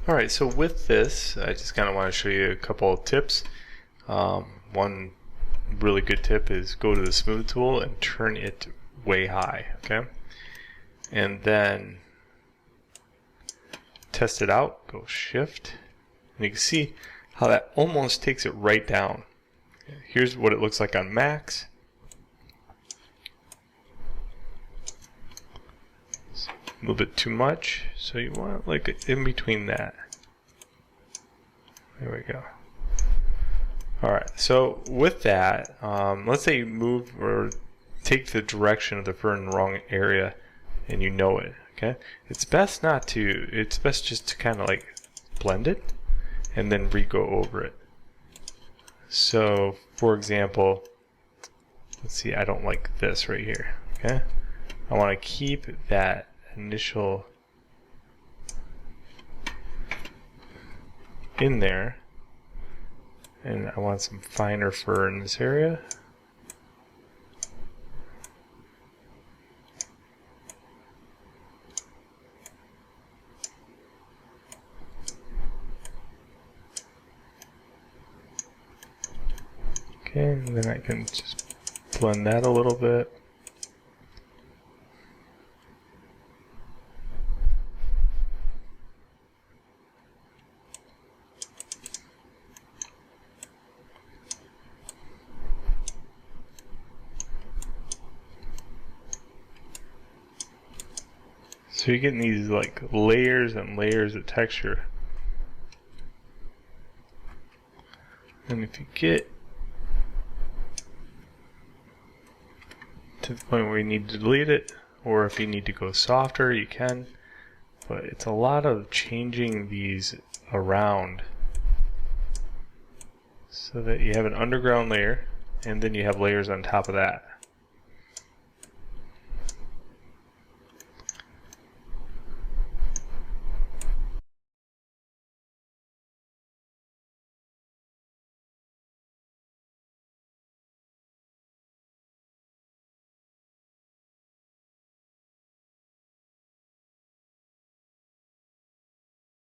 Alright, so with this, I just kind of want to show you a couple of tips. One really good tip is go to the smooth tool and turn it way high, okay? And then test it out, go shift, and you can see how that almost takes it right down. Here's what it looks like on max. A little bit too much, so you want like in between that. There we go. Alright, so with that, let's say you move or take the direction of the fur in the wrong area and you know it, okay? It's best just to kind of like blend it and then re-go over it. So, for example, let's see, I don't like this right here, okay? I want to keep that initial in there, and I want some finer fur in this area. Okay, and then I can just blend that a little bit. So you're getting these like layers and layers of texture. And if you get to the point where you need to delete it, or if you need to go softer, you can. But it's a lot of changing these around so that you have an underground layer and then you have layers on top of that.